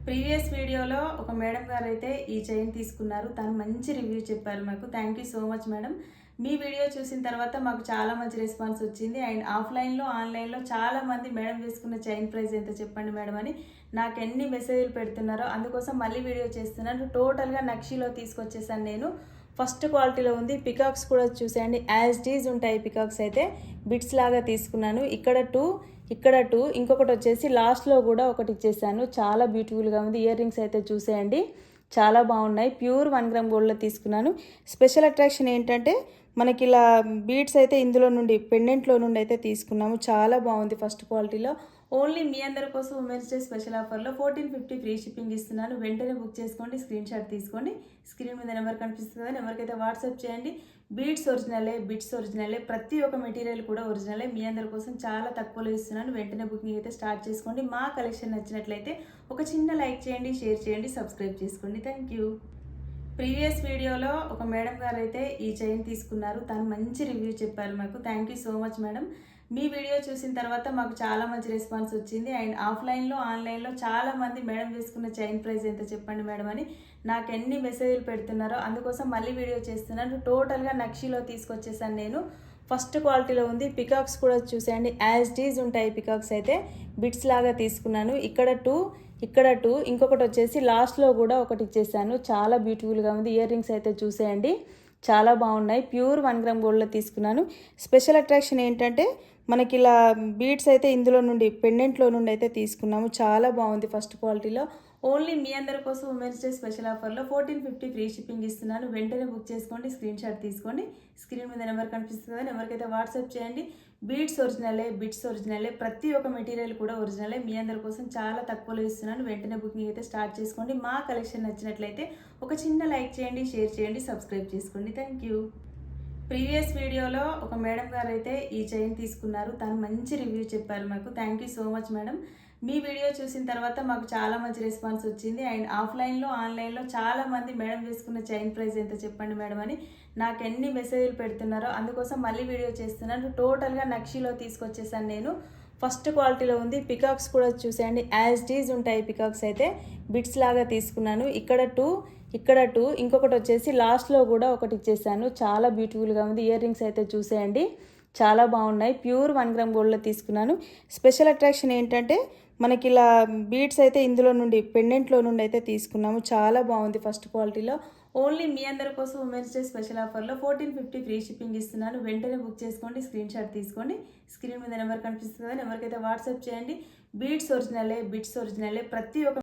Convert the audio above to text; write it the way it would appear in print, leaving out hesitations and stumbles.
Previous వీడియోలో ఒక madam గారు అయితే ఈ చైన్ తీసుకున్నారు. తను మంచి రివ్యూ చెప్పారు మాకు. Thank you so much madam. Me video చూసిన తర్వాత మాకు చాలా మంచి రెస్పాన్స్ వచ్చింది. అండ్ ఆఫ్లైన్లో ఆన్లైన్లో చాలా మంది మేడం వేసుకున్న చైన్ ప్రైస్ ఎంత చెప్పండి మేడం అని నాకు ఎన్ని మెసేజ్లు పెడుతున్నారో అందుకోసం మళ్ళీ వీడియో చేస్తున్నాను. టోటల్గా నక్షీలో తీసుకొచ్చేసాను నేను. ఫస్ట్ క్వాలిటీలో ఉంది. పికాక్స్ కూడా చూసేయండి, యాజ్ డీజ్ ఉంటాయి. పికాక్స్ అయితే బిట్స్ లాగా తీసుకున్నాను. ఇక్కడ టూ ఇంకొకటి వచ్చేసి లాస్ట్లో కూడా ఒకటి ఇచ్చేసాను. చాలా బ్యూటిఫుల్గా ఉంది. ఇయర్ రింగ్స్ అయితే చూసేయండి, చాలా బాగున్నాయి. ప్యూర్ 1 గ్రామ్ గోల్డ్లో తీసుకున్నాను. స్పెషల్ అట్రాక్షన్ ఏంటంటే మనకి ఇలా బీడ్స్ అయితే ఇందులో నుండి పెండెంట్లో నుండి అయితే తీసుకున్నాము. చాలా బాగుంది. ఫస్ట్ క్వాలిటీలో ఓన్లీ మీ అందరి కోసం ఉమెన్స్ డే స్పెషల్ ఆఫర్లో 1450 ఫ్రీ షిప్పింగ్ ఇస్తున్నాను. వెంటనే బుక్ చేసుకోండి, స్క్రీన్ షాట్ తీసుకోండి. స్క్రీన్ మీద నెంబర్ కనిపిస్తుంది కదా, నెంబర్కైతే వాట్సాప్ చేయండి. బీడ్స్ ఒరిజినలే, బిట్స్ ఒరిజినలే, ప్రతి ఒక్క మెటీరియల్ కూడా ఒరిజినలే. మీ అందరి కోసం చాలా తక్కువలో ఇస్తున్నాను. వెంటనే బుకింగ్ అయితే స్టార్ట్ చేసుకోండి. మా కలెక్షన్ నచ్చినట్లయితే ఒక చిన్న లైక్ చేయండి, షేర్ చేయండి, సబ్స్క్రైబ్ చేసుకోండి. Thank you. ప్రీవియస్ వీడియోలో ఒక మేడం గారు అయితే ఈ చైన్ తీసుకున్నారు. తను మంచి రివ్యూ చెప్పారు మాకు. Thank you so much madam. Me video చూసిన తర్వాత మాకు చాలా మంచి రెస్పాన్స్ వచ్చింది. అండ్ ఆఫ్లైన్లో ఆన్లైన్లో చాలా మంది మేడం వేసుకున్న చైన్ ప్రైస్ ఎంత చెప్పండి మేడం అని నాకు ఎన్ని మెసేజ్లు పెడుతున్నారో అందుకోసం మళ్ళీ వీడియో చేస్తున్నాను. టోటల్గా నక్షీలో తీసుకొచ్చేసాను నేను. ఫస్ట్ క్వాలిటీలో ఉంది. పికాక్స్ కూడా చూసేయండి, యాజ్ డీజ్ ఉంటాయి. పికాక్స్ అయితే బిట్స్ లాగా తీసుకున్నాను. ఇక్కడ టూ ఇంకొకటి వచ్చేసి లాస్ట్లో కూడా ఒకటి ఇచ్చేసాను. చాలా బ్యూటిఫుల్గా ఉంది. ఇయర్ రింగ్స్ అయితే చూసేయండి, చాలా బాగున్నాయి. ప్యూర్ 1 గ్రామ్ గోల్డ్లో తీసుకున్నాను. స్పెషల్ అట్రాక్షన్ ఏంటంటే మనకి ఇలా బీడ్స్ అయితే ఇందులో నుండి పెండెంట్లో నుండి అయితే తీసుకున్నాము. చాలా బాగుంది. ఫస్ట్ క్వాలిటీలో ఓన్లీ మీ అందరి కోసం ఉమెన్స్ డే స్పెషల్ ఆఫర్లో 1450 ఫ్రీ షిప్పింగ్ ఇస్తున్నాను. వెంటనే బుక్ చేసుకోండి, స్క్రీన్ షాట్ తీసుకోండి. స్క్రీన్ మీద నెంబర్ కనిపిస్తుంది కదా, నెంబర్కైతే వాట్సాప్ చేయండి. బీడ్స్ ఒరిజినలే, బిట్స్ ఒరిజినలే, ప్రతి ఒక్క మెటీరియల్ కూడా ఒరిజినలే. మీ అందరి కోసం చాలా తక్కువలో ఇస్తున్నాను. వెంటనే బుకింగ్ అయితే స్టార్ట్ చేసుకోండి. మా కలెక్షన్ నచ్చినట్లయితే ఒక చిన్న లైక్ చేయండి, షేర్ చేయండి, సబ్స్క్రైబ్ చేసుకోండి. Thank you. ప్రీవియస్ వీడియోలో ఒక మేడం గారు అయితే ఈ చైన్ తీసుకున్నారు. తను మంచి రివ్యూ చెప్పారు మాకు. Thank you so much madam. Me video చూసిన తర్వాత మాకు చాలా మంచి రెస్పాన్స్ వచ్చింది. అండ్ ఆఫ్లైన్లో ఆన్లైన్లో చాలా మంది మేడం వేసుకున్న చైన్ ప్రైస్ ఎంత చెప్పండి మేడం అని నాకు ఎన్ని మెసేజ్లు పెడుతున్నారో అందుకోసం మళ్ళీ వీడియో చేస్తున్నాను. టోటల్గా నక్షీలో తీసుకొచ్చేసాను నేను. ఫస్ట్ క్వాలిటీలో ఉంది. పికాక్స్ కూడా చూసేయండి, యాజ్ డీజ్ ఉంటాయి. పికాక్స్ అయితే బిట్స్ లాగా తీసుకున్నాను. ఇక్కడ టూ ఇంకొకటి వచ్చేసి లాస్ట్లో కూడా ఒకటి ఇచ్చేసాను. చాలా బ్యూటిఫుల్గా ఉంది. ఇయర్ రింగ్స్ అయితే చూసేయండి, చాలా బాగున్నాయి. ప్యూర్ 1 గ్రామ్ గోల్డ్లో తీసుకున్నాను. స్పెషల్ అట్రాక్షన్ ఏంటంటే మనకి ఇలా బీడ్స్ అయితే ఇందులో నుండి పెండెంట్లో నుండి అయితే తీసుకున్నాము. చాలా బాగుంది. ఫస్ట్ క్వాలిటీలో ఓన్లీ మీ అందరి కోసం ఉమెన్స్ డే స్పెషల్ ఆఫర్లో 1450 ఫ్రీ షిప్పింగ్ ఇస్తున్నాను. వెంటనే బుక్ చేసుకోండి, స్క్రీన్ షాట్ తీసుకోండి. స్క్రీన్ మీద నెంబర్ కనిపిస్తుంది కదా, నెంబర్కైతే వాట్సాప్ చేయండి. బీడ్స్ ఒరిజినలే, బిట్స్ ఒరిజినలే, ప్రతి ఒక్క